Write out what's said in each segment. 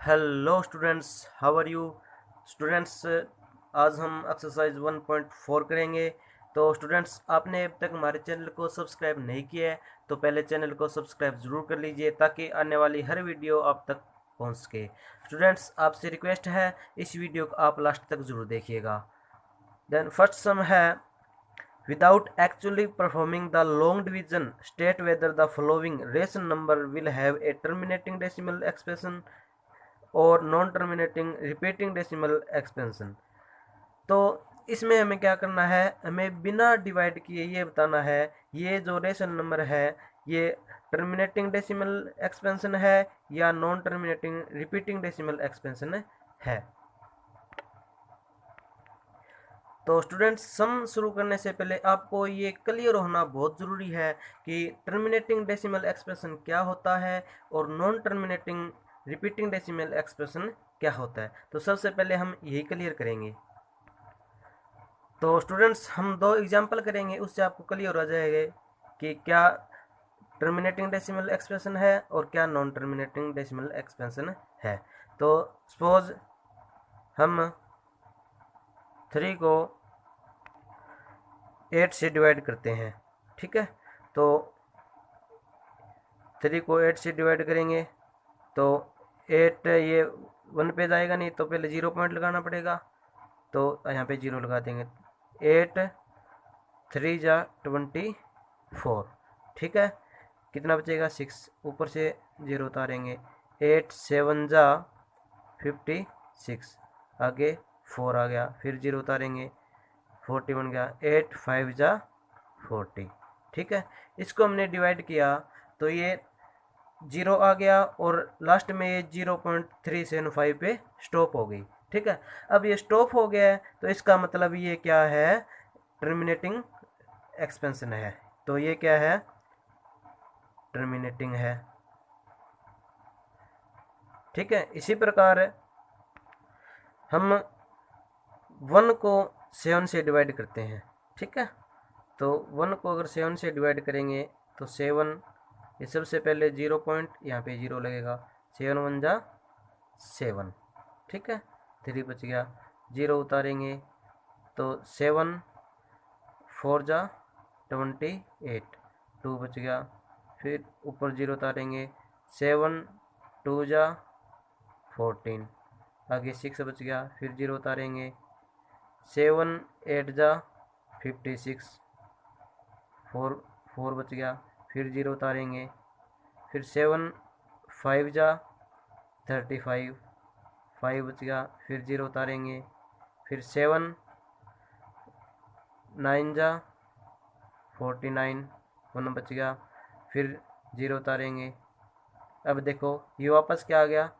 Hello students, how are you students. आज हम exercise 1.4 करेंगे। तो स्टूडेंट्स, आपने अब तक हमारे चैनल को सब्सक्राइब नहीं किया है तो पहले चैनल को सब्सक्राइब ज़रूर कर लीजिए ताकि आने वाली हर वीडियो आप तक पहुंच सके। स्टूडेंट्स, आपसे रिक्वेस्ट है इस वीडियो को आप लास्ट तक ज़रूर देखिएगा। देन फर्स्ट सम है, without actually performing the long division, state whether the following ration number will have a terminating decimal expression और non terminating repeating decimal expansion. तो इसमें हमें क्या करना है, हमें बिना डिवाइड किए ये बताना है ये जो रेशन नंबर है ये टर्मिनेटिंग डेसिमल एक्सपेंशन है या non terminating repeating decimal expansion है। तो स्टूडेंट्स, सम शुरू करने से पहले आपको ये क्लियर होना बहुत ज़रूरी है कि टर्मिनेटिंग डेसिमल एक्सप्रेशन क्या होता है और non terminating repeating decimal expression क्या होता है। तो सबसे पहले हम यही क्लियर करेंगे। तो स्टूडेंट्स, हम दो एग्जांपल करेंगे, उससे आपको क्लियर हो जाएगा कि क्या टर्मिनेटिंग डेसिमल एक्सप्रेशन है और क्या नॉन टर्मिनेटिंग डेसिमल एक्सप्रेशन है। तो सपोज हम 3 को 8 से डिवाइड करते हैं, ठीक है। तो 3 को 8 से डिवाइड करेंगे तो 8 ये 1 पे जाएगा नहीं तो पहले 0 पॉइंट लगाना पड़ेगा। तो यहाँ पे 0 लगा देंगे। 8 3 जा 24, ठीक है। कितना बचेगा 6, ऊपर से 0 उतारेंगे। 8 7 जा 56, आगे 4 आ गया, फिर 0 उतारेंगे 40 बन गया। 8 5 जा 40, ठीक है। इसको हमने डिवाइड किया तो ये 0 आ गया और लास्ट में ये 0.375 पे स्टॉप हो गई, ठीक है। अब ये स्टॉप हो गया है तो इसका मतलब ये क्या है, टर्मिनेटिंग एक्सपेंशन है। तो ये क्या है, टर्मिनेटिंग है, ठीक है। इसी प्रकार हम 1 को 7 से डिवाइड करते हैं, ठीक है। तो 1 को अगर 7 से डिवाइड करेंगे तो 7, ये सबसे पहले 0 पॉइंट यहाँ पे 0 लगेगा। 7 1 जा 7, ठीक है। 3 बच गया, 0 उतारेंगे तो 7 4 जा 28, 2 बच गया, फिर ऊपर 0 उतारेंगे। 7 2 जा 14, आगे 6 बच गया, फिर 0 उतारेंगे। 7 8 जा 56, 4 4 बच गया, फिर 0 उतारेंगे। फिर 7 5 जा 35, 5 बच गया, फिर 0 उतारेंगे। फिर 7 9 जा 49, 1 बच गया, फिर 0 उतारेंगे। अब देखो ये वापस क्या आ गया,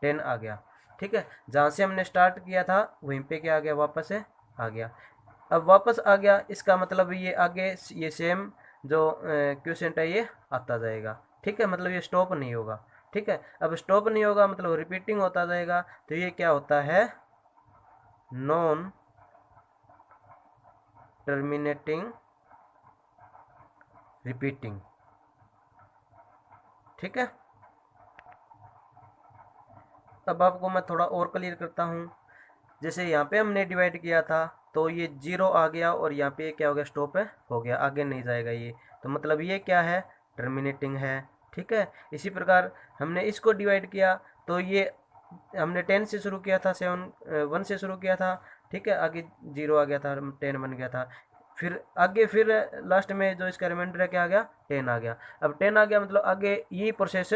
10 आ गया, ठीक है। जहाँ से हमने स्टार्ट किया था वहीं पे क्या आ गया, वापस है आ गया। अब वापस आ गया, इसका मतलब ये आगे ये सेम जो क्वेश्चन है ये आता जाएगा, ठीक है। मतलब ये स्टॉप नहीं होगा, ठीक है। अब स्टॉप नहीं होगा मतलब रिपीटिंग होता जाएगा। तो ये क्या होता है, नॉन टर्मिनेटिंग रिपीटिंग, ठीक है। अब आपको मैं थोड़ा और क्लियर करता हूँ। जैसे यहाँ पे हमने डिवाइड किया था तो ये 0 आ गया और यहाँ पे क्या हो गया, स्टॉप है हो गया, आगे नहीं जाएगा ये। तो मतलब ये क्या है, टर्मिनेटिंग है, ठीक है। इसी प्रकार हमने इसको डिवाइड किया तो ये हमने 10 से शुरू किया था, 1 से शुरू किया था, ठीक है। आगे 0 आ गया था, 10 बन गया था। फिर आगे फिर लास्ट में जो इसका रिमाइंडर है क्या आ गया, 10 आ गया। अब 10 आ गया मतलब आगे ये प्रोसेस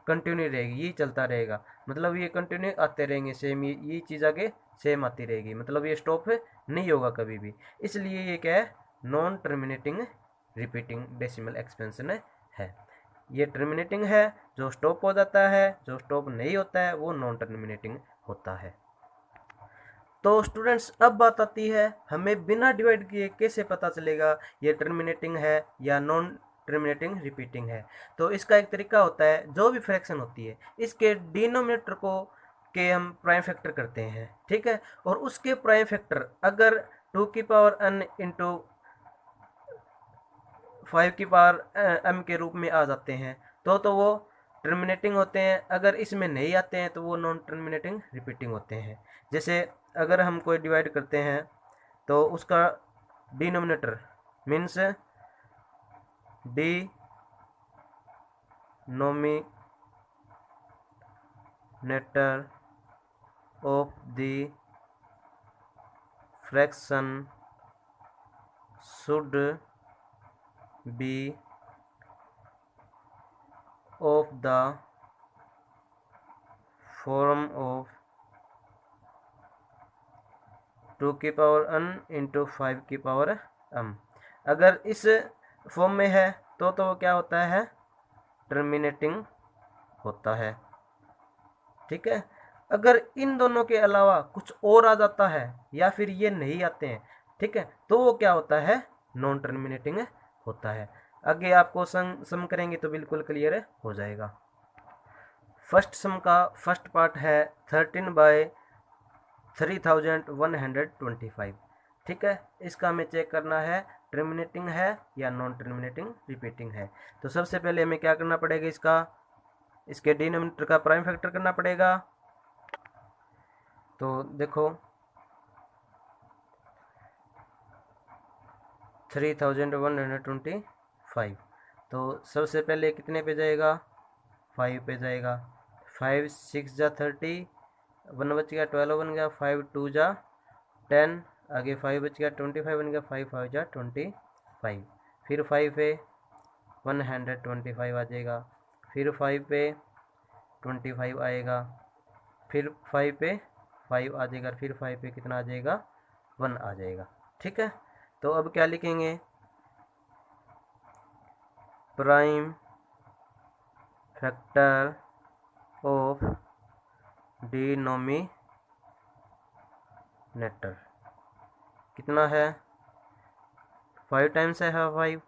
कंटिन्यू रहेगी, ये चलता रहेगा। मतलब ये कंटिन्यू आते रहेंगे, सेम ये चीज़ आगे सेम आती रहेगी, मतलब ये स्टॉप नहीं होगा कभी भी। इसलिए ये क्या है, non terminating repeating decimal expansion है। ये टर्मिनेटिंग है जो स्टॉप हो जाता है, जो स्टॉप नहीं होता है वो नॉन टर्मिनेटिंग होता है। तो स्टूडेंट्स, अब बात आती है हमें बिना डिवाइड किए कैसे पता चलेगा ये टर्मिनेटिंग है या नॉन टर्मिनेटिंग रिपीटिंग है। तो इसका एक तरीका होता है, जो भी फ्रैक्शन होती है इसके डिनोमिनेटर को के हम प्राइम फैक्टर करते हैं, ठीक है। और उसके प्राइम फैक्टर अगर 2 की पावर n इंटू 5 की पावर m के रूप में आ जाते हैं तो वो टर्मिनेटिंग होते हैं, अगर इसमें नहीं आते हैं तो वो नॉन टर्मिनेटिंग रिपीटिंग होते हैं। जैसे अगर हम कोई डिवाइड करते हैं तो उसका denominator means denominator of the fraction should be of the form of 2 की पावर n इंटू 5 की पावर m। अगर इस फॉर्म में है तो वो क्या होता है, टर्मिनेटिंग होता है। ठीक है, अगर इन दोनों के अलावा कुछ और आ जाता है या फिर ये नहीं आते हैं, ठीक है, तो वो क्या होता है, नॉन टर्मिनेटिंग होता है। आगे आपको सम करेंगे तो बिल्कुल क्लियर हो जाएगा। फर्स्ट सम का फर्स्ट पार्ट है 13/3125। ठीक है, इसका हमें चेक करना है टर्मिनेटिंग है या नॉन टर्मिनेटिंग रिपीटिंग है। तो सबसे पहले हमें क्या करना पड़ेगा, इसके डिनोमिनेटर का प्राइम फैक्टर करना पड़ेगा। तो देखो 3125, तो सबसे पहले कितने पे जाएगा, 5 पे जाएगा। 5 6 जा 30, 1 बच गया, 12 बन गया, 5 2 जा 10, आगे 5 बच गया, 25 बन गया, 5 5 जा 25, फिर 5 पे 125 आ जाएगा, फिर 5 पे 25 आएगा, फिर 5 पे 5 आ जाएगा, फिर 5 पे कितना आ जाएगा, 1 आ जाएगा। ठीक है, तो अब क्या लिखेंगे, प्राइम फैक्टर ऑफ डिनोमिनेटर कितना है, 5 टाइम्स है 5,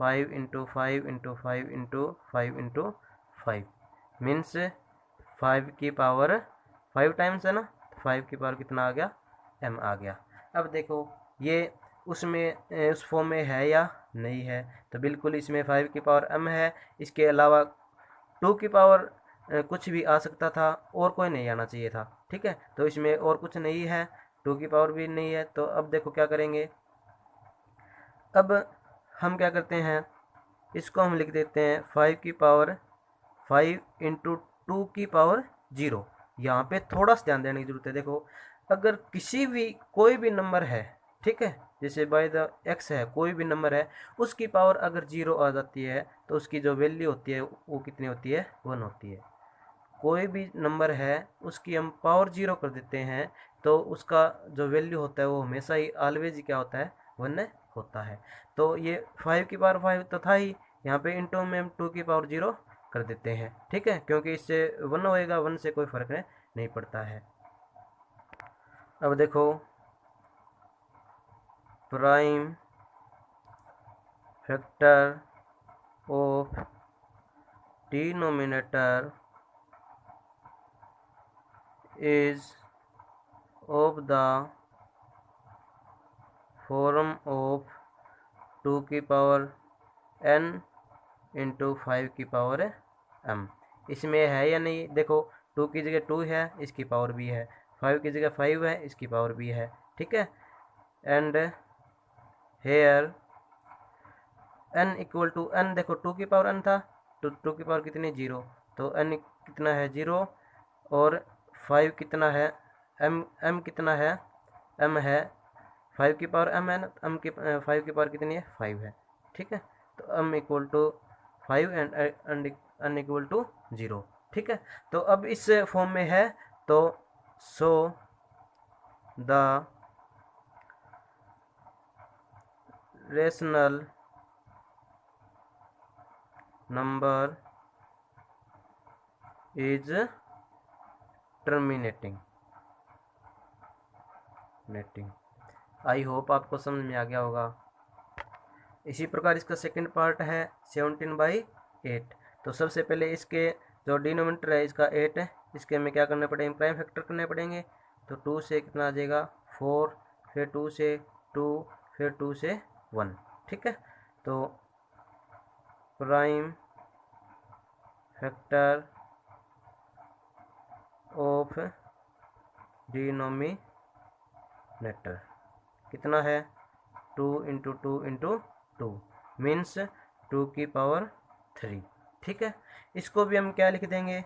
5 into 5 into 5 into 5 into 5 means 5 की पावर 5 टाइम्स है ना, 5 की पावर कितना आ गया, m आ गया। अब देखो ये उसमें उस फॉर्म में है या नहीं है, तो बिल्कुल इसमें 5 की पावर m है। इसके अलावा 2 की पावर कुछ भी आ सकता था और कोई नहीं आना चाहिए था। ठीक है, तो इसमें और कुछ नहीं है, 2 की पावर भी नहीं है। तो अब देखो क्या करेंगे, अब हम क्या करते हैं, इसको हम लिख देते हैं 5 की पावर 5 इंटू 2 की पावर 0। यहाँ पे थोड़ा सा ध्यान देने की जरूरत है। देखो अगर किसी भी कोई भी नंबर है, ठीक है, जैसे बाय द एक्स है, कोई भी नंबर है, उसकी पावर अगर 0 आ जाती है तो उसकी जो वैल्यू होती है वो कितनी होती है, 1 होती है। कोई भी नंबर है उसकी हम पावर 0 कर देते हैं तो उसका जो वैल्यू होता है वो हमेशा ही ऑलवेज क्या होता है, 1 होता है। तो ये 5 की पावर 5 तो था ही, यहाँ पे इंटू में हम 2 की पावर 0 कर देते हैं। ठीक है, क्योंकि इससे 1 होएगा, 1 से कोई फर्क नहीं पड़ता है। अब देखो prime factor of denominator is of the form of 2 की पावर n इंटू 5 की पावर m। इसमें है या नहीं, देखो 2 की जगह 2 है, इसकी पावर भी है, 5 की जगह 5 है, इसकी पावर भी है। ठीक है, and here n equal to n, देखो 2 की पावर n था तो 2 की पावर कितनी, 0, तो n कितना है, 0, और 5 कितना है, m कितना है, m है 5 की पावर m है ना, m की 5 की पावर कितनी है, 5 है। ठीक है, तो m equal to 5 and n equal to 0। ठीक है, तो अब इस फॉर्म में है तो सो the rational number is terminating. I hope आपको समझ में आ गया होगा। इसी प्रकार इसका सेकंड पार्ट है 17/8। तो सबसे पहले इसके जो डिनोमिनेटर है इसका 8 है, इसके हमें क्या करने पड़ेंगे, प्राइम फैक्टर करने पड़ेंगे। तो 2 से कितना आ जाएगा, 4, फिर 2 से 2, फिर 2 से 1। ठीक है, तो प्राइम फैक्टर ऑफ डिनोमिनेटर कितना है 2 इंटू 2 इंटू 2 मीन्स 2 की पावर 3। ठीक है, इसको भी हम क्या लिख देंगे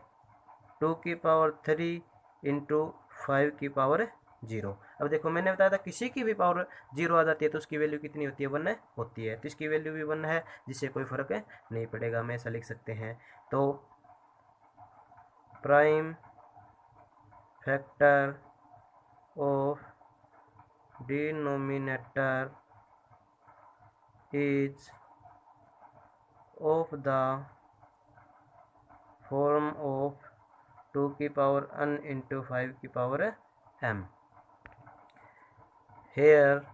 2 की पावर 3 इंटू 5 की पावर 0। अब देखो मैंने बताया था किसी की भी पावर 0 आ जाती है तो उसकी वैल्यू कितनी होती है 1 होती है, तो इसकी वैल्यू भी 1 है जिससे कोई फर्क नहीं पड़ेगा, हम ऐसा लिख सकते हैं। तो prime factor of denominator is of the form of 2 की पावर n इंटू 5 की पावर m। Here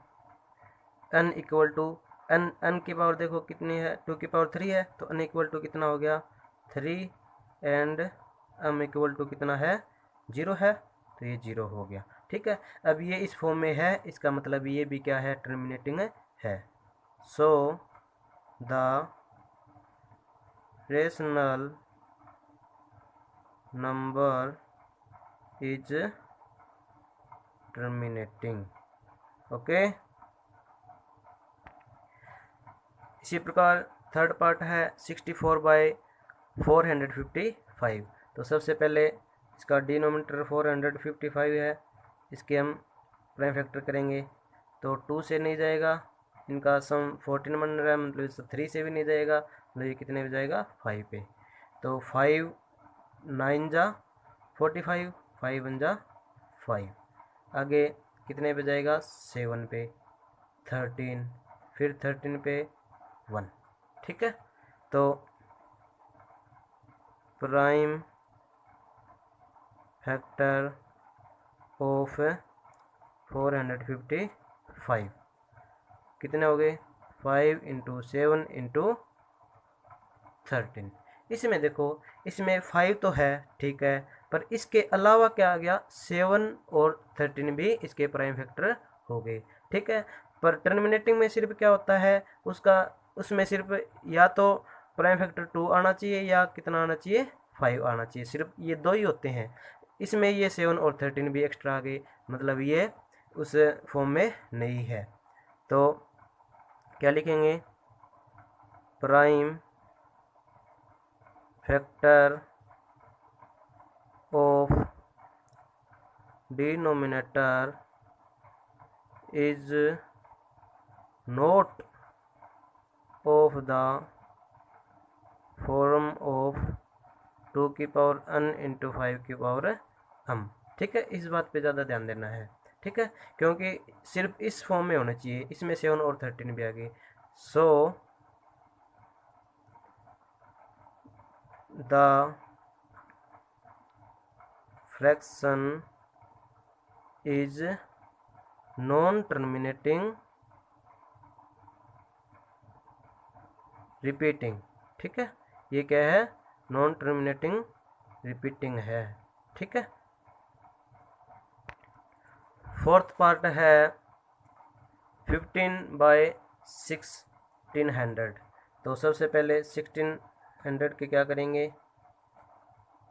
n equal to n की पावर देखो कितनी है 2 की पावर 3 है, तो n इक्वल टू कितना हो गया 3 एंड m इक्वल टू कितना है 0 है, तो ये 0 हो गया। ठीक है, अब ये इस फॉर्म में है, इसका मतलब ये भी क्या है टर्मिनेटिंग है। So the rational number is terminating. Okay, इसी प्रकार थर्ड पार्ट है 64/455। तो सबसे पहले इसका डिनोमिनेटर 455 है, इसके हम प्राइम फैक्टर करेंगे तो 2 से नहीं जाएगा, इनका सम 14 बन रहा है, मतलब 3 से भी नहीं जाएगा, मतलब ये कितने पे जाएगा 5 पे। तो 5 9 जा 45, 5 1 जा 5, आगे कितने पे जाएगा 7 पे, 13, फिर 13 पे 1। ठीक है, तो प्राइम फैक्टर ऑफ 455 कितने हो गए 5 इंटू 7 इंटू 13। इसमें देखो इसमें 5 तो है ठीक है, पर इसके अलावा क्या आ गया 7 और 13 भी इसके प्राइम फैक्टर हो गए। ठीक है, पर टर्मिनेटिंग में सिर्फ क्या होता है उसका, उसमें सिर्फ या तो प्राइम फैक्टर 2 आना चाहिए या कितना आना चाहिए 5 आना चाहिए, सिर्फ ये दो ही होते हैं। इसमें ये 7 और 13 भी एक्स्ट्रा आ गए, मतलब ये उस फॉर्म में नहीं है। तो क्या लिखेंगे prime factor of denominator is not of the form of 2 की पावर n इंटू 5 की पावर m। ठीक है, इस बात पे ज़्यादा ध्यान देना है। ठीक है, क्योंकि सिर्फ इस फॉर्म में होना चाहिए, इसमें 7 और 13 भी आ गई। So the fraction is non terminating repeating. ठीक है, ये क्या है नॉन टर्मिनेटिंग रिपीटिंग है। ठीक है, फोर्थ पार्ट है 15/1600। तो सबसे पहले 1600 के क्या करेंगे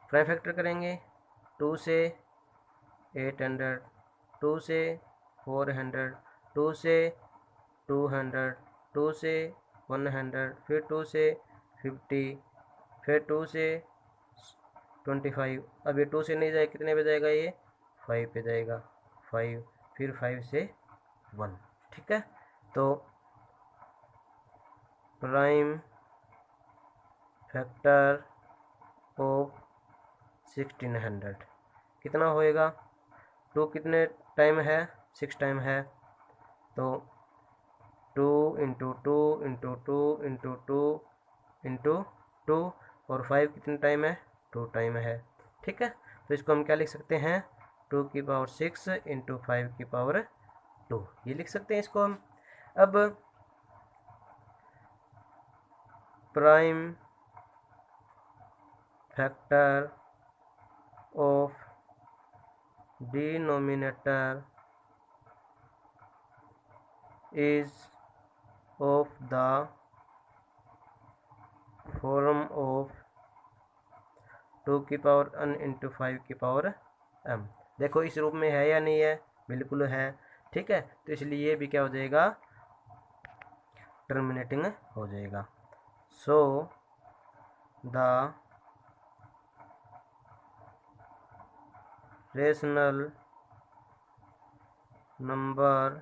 प्राइम फैक्टर करेंगे, 2 से 800, 2 से 400, 2 से 200, 2 से 100, फिर 2 से 50, फिर 2 से 25। अब ये 2 से नहीं जाए कितने पे जाएगा ये 5 पे जाएगा 5, फिर 5 से 1। ठीक है, तो प्राइम फैक्टर ऑफ 1600 कितना होएगा 2 कितने टाइम है 6 टाइम है, तो 2 इंटू 2 इंटू 2 इंटू 2 इंटू 2, और 5 कितने टाइम है 2 टाइम है। ठीक है, तो इसको हम क्या लिख सकते हैं 2 की पावर 6 इंटू 5 की पावर 2, ये लिख सकते हैं इसको हम। अब prime factor of denominator is of the form of two की पावर n इंटू 5 की पावर m। देखो इस रूप में है या नहीं है, बिल्कुल है। ठीक है, तो इसलिए ये भी क्या हो जाएगा, टर्मिनेटिंग हो जाएगा। सो the rational number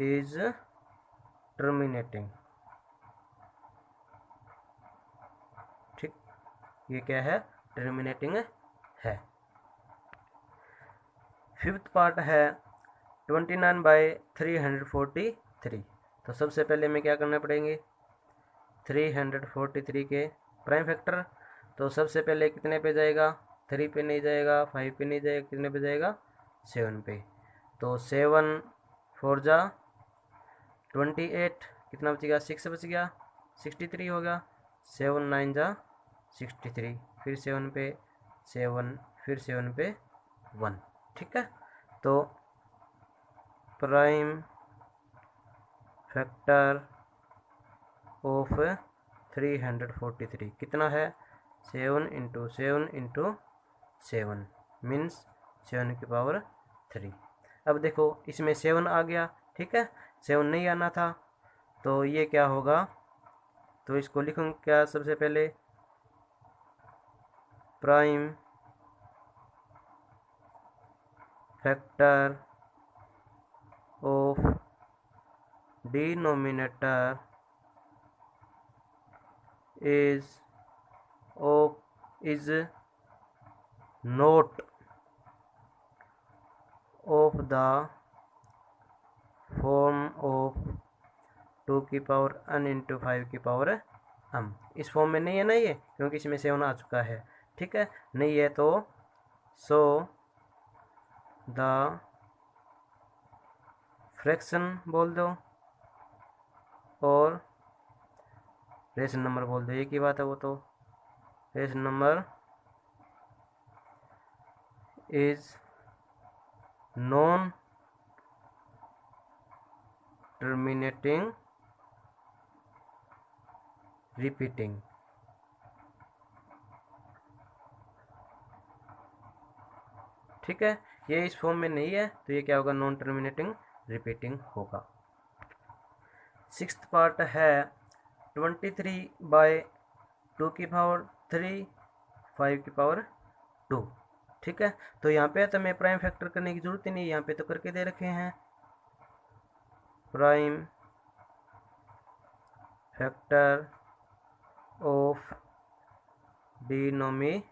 is terminating. ठीक, ये क्या है, टर्मिनेटिंग है। फिफ्थ पार्ट है 29/343। तो सबसे पहले में क्या करना पड़ेंगे, 343 के प्राइम फैक्टर। तो सबसे पहले कितने पे जाएगा, 3 पे नहीं जाएगा, 5 पे नहीं जाएगा, कितने पे जाएगा, 7 पे। तो 7 4 जा 28, कितना बचेगा, 6 बच गया, 63 होगा। 7 9 जा 63, फिर 7 पे 7, फिर 7 पे 1। ठीक है, तो प्राइम फैक्टर ऑफ 343 कितना है, 7 इंटू 7 इंटू 7 मीन्स 7 की पावर 3। अब देखो इसमें 7 आ गया, ठीक है, 7 नहीं आना था, तो ये क्या होगा, तो इसको लिखूँ क्या, सबसे पहले prime factor of denominator is note of the form of 2 की पावर n इंटू 5 की पावर m। इस फॉर्म में नहीं है ना ये, क्योंकि इसमें 7 आ चुका है। ठीक है, नहीं है तो सो द फ्रैक्शन बोल दो और रेशन नंबर बोल दो, एक ही बात है वो तो। Rational number is non terminating repeating. ठीक है, ये इस फॉर्म में नहीं है, तो ये क्या होगा, नॉन टर्मिनेटिंग रिपीटिंग होगा। सिक्स्थ पार्ट है 23/2 की पावर 3 5 की पावर 2। ठीक है, तो यहाँ पे तो मैं प्राइम फैक्टर करने की जरूरत ही नहीं, यहाँ पे तो करके दे रखे हैं। प्राइम फैक्टर ऑफ डिनोमिनेटर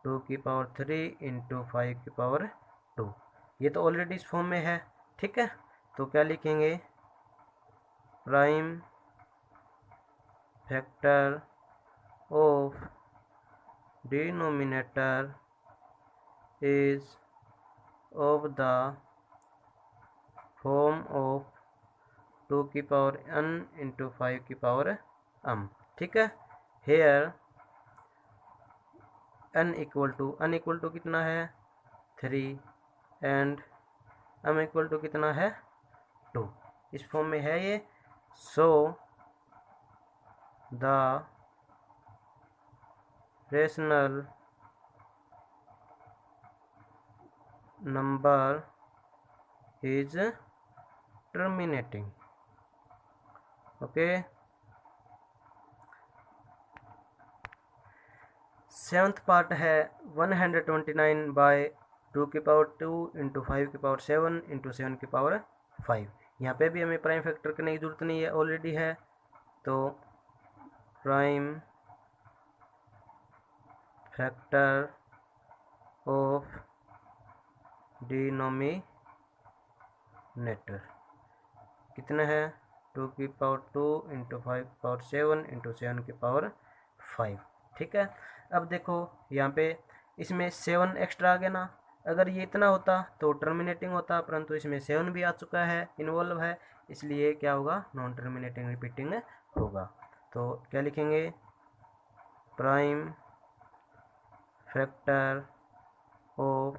2 की पावर 3 इंटू 5 की पावर 2, ये तो ऑलरेडी इस फॉर्म में है। ठीक है, तो क्या लिखेंगे, prime factor of denominator is of the form of 2 की पावर n इंटू 5 की पावर m। ठीक है, हेयर n इक्वल टू कितना है, 3 एंड m इक्वल टू कितना है, 2। इस फॉर्म में है ये। सो the rational number is terminating. Okay, seventh part है 129/2 की पावर 2 इंटू 5 की पावर 7 इंटू 7 की पावर 5। यहाँ पे भी हमें प्राइम फैक्टर करने की जरूरत नहीं है, ऑलरेडी है। तो प्राइम फैक्टर ऑफ डिनोमिनेटर कितने हैं, 2 की पावर 2 इंटू 5 की पावर 7 इंटू 7 की पावर 5। ठीक है, अब देखो यहाँ पे इसमें 7 एक्स्ट्रा आ गया ना, अगर ये इतना होता तो टर्मिनेटिंग होता, परंतु इसमें 7 भी आ चुका है, इन्वॉल्व है, इसलिए क्या होगा, नॉन टर्मिनेटिंग रिपीटिंग होगा। तो क्या लिखेंगे, prime factor of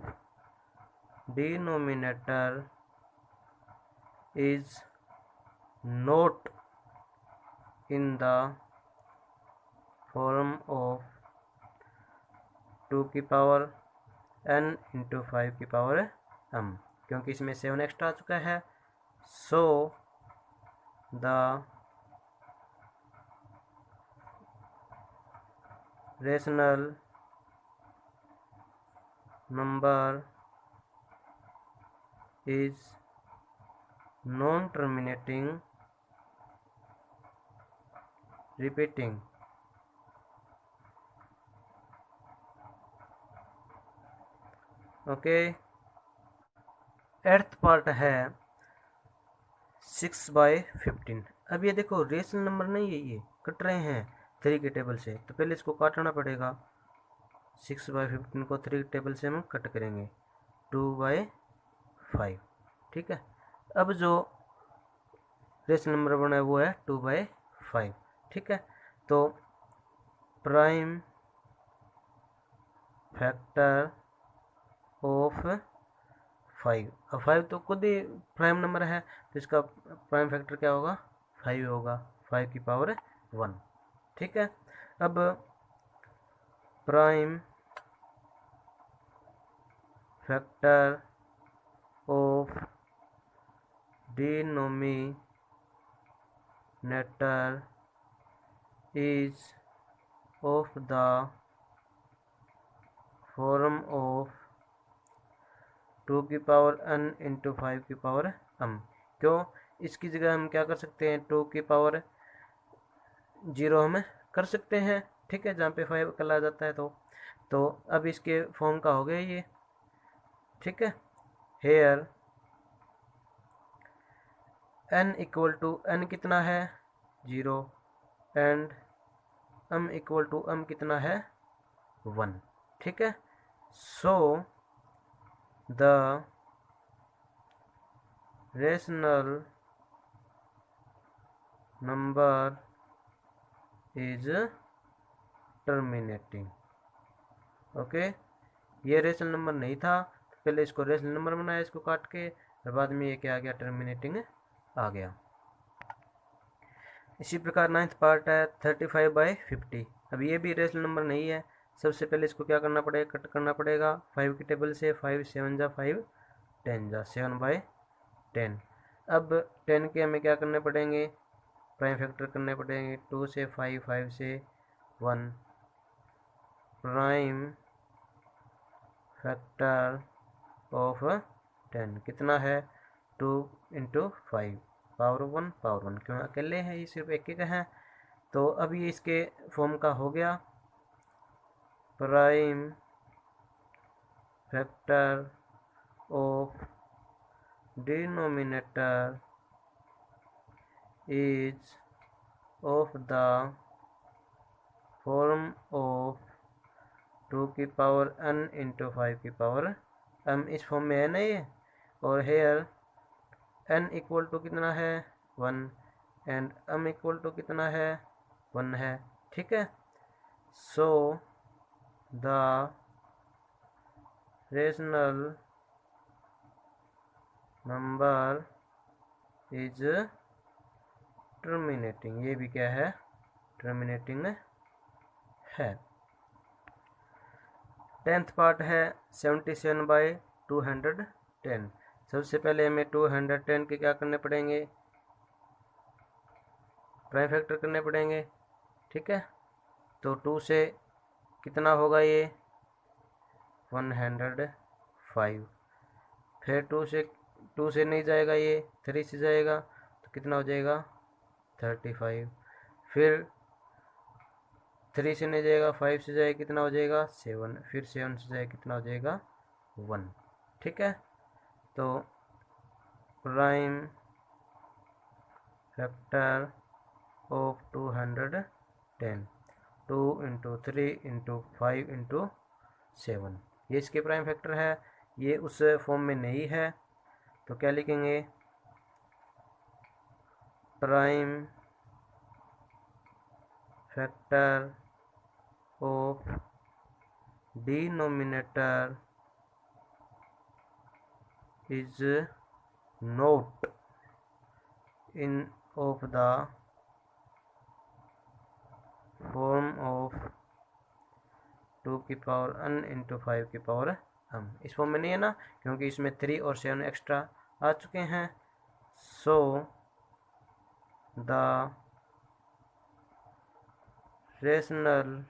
denominator is not in the form of 2 की पावर n इंटू 5 की पावर m, क्योंकि इसमें 7 एक्स्ट्रा आ चुका है। So the rational number is non-terminating repeating। Okay, एर्थ पार्ट है 6/15। अब ये देखो रेशनल नंबर नहीं है, ये कट रहे हैं 3 के टेबल से, तो पहले इसको काटना पड़ेगा। 6/15 को 3 टेबल से हम कट करेंगे 2/5। ठीक है, अब जो रेशनल नंबर बना है वो है 2/5। ठीक है, तो प्राइम फैक्टर ऑफ 5, अब 5 तो खुद ही प्राइम नंबर है, तो इसका प्राइम फैक्टर क्या होगा, 5 होगा, 5 की पावर 1। ठीक है, अब prime factor of denominator is of the form of 2 की पावर n इंटू 5 की पावर m। क्यों, इसकी जगह हम क्या कर सकते हैं, 2 की पावर 0 हम कर सकते हैं। ठीक है, जहाँ पे 5 कल आ जाता है तो अब इसके फॉर्म का हो गया ये। ठीक है, here n equal to n कितना है 0 and m equal to m कितना है 1। ठीक है, so the rational number is terminating. Okay, ये रेशनल नंबर नहीं था, तो पहले इसको रेशनल नंबर बनाया इसको काट के, और बाद में ये क्या आ गया, टर्मिनेटिंग आ गया। इसी प्रकार 9th पार्ट है 35/50। अब ये भी रेशनल नंबर नहीं है, सबसे पहले इसको क्या करना पड़ेगा, कट करना पड़ेगा 5 की टेबल से। 5 7 जा 5 10 जा 7/10। अब 10 के हमें क्या करने पड़ेंगे, प्राइम फैक्टर करने पड़ेंगे। 2 से 5, 5 से 1, प्राइम फैक्टर ऑफ 10 कितना है, 2 इंटू 5 पावर 1 पावर 1, क्यों अकेले हैं, ये सिर्फ एक है। तो अब ये इसके फॉर्म का हो गया, prime factor of denominator is of the form of 2 की पावर n इंटू 5 की पावर m। इस फॉर्म में है ना ये, और हेयर n इक्वल टू कितना है 1 एंड m इक्वल टू कितना है 1 है। ठीक है, so the rational number is terminating, ये भी क्या है, टर्मिनेटिंग है। 10th पार्ट है 77/210। सबसे पहले हमें 210 के क्या करने पड़ेंगे, प्राइम फैक्टर करने पड़ेंगे। ठीक है, तो 2 से कितना होगा ये 105, फिर 2 से नहीं जाएगा, ये 3 से जाएगा, तो कितना हो जाएगा 35, फिर 3 से नहीं जाएगा, 5 से जाएगा, कितना हो जाएगा 7, फिर 7 से जाएगा, कितना हो जाएगा 1। ठीक है, तो prime factor of 210, 2 into 3 into 5 into 7, ये इसके प्राइम फैक्टर है। ये उस फॉर्म में नहीं है, तो क्या लिखेंगे, prime factor of denominator is not in of the form of 2 की पावर n इंटू 5 की पावर m। इस फॉर्म में नहीं है ना, क्योंकि इसमें 3 और 7 एक्स्ट्रा आ चुके हैं। सो the rational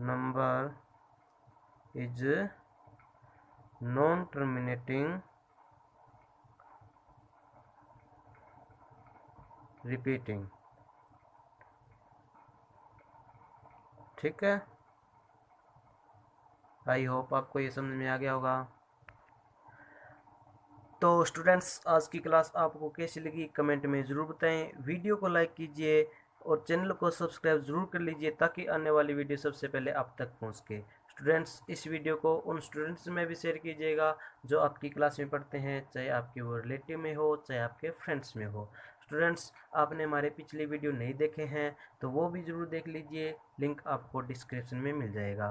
number is non terminating repeating. ठीक है, आई होप आपको ये समझ में आ गया होगा। तो स्टूडेंट्स, आज की क्लास आपको कैसी लगी कमेंट में ज़रूर बताएं। वीडियो को लाइक कीजिए और चैनल को सब्सक्राइब ज़रूर कर लीजिए, ताकि आने वाली वीडियो सबसे पहले आप तक पहुंच के। स्टूडेंट्स, इस वीडियो को उन स्टूडेंट्स में भी शेयर कीजिएगा जो आपकी क्लास में पढ़ते हैं, चाहे आपके वो रिलेटिव में हो, चाहे आपके फ्रेंड्स में हो। स्टूडेंट्स, आपने हमारे पिछले वीडियो नहीं देखे हैं तो वो भी ज़रूर देख लीजिए, लिंक आपको डिस्क्रिप्शन में मिल जाएगा।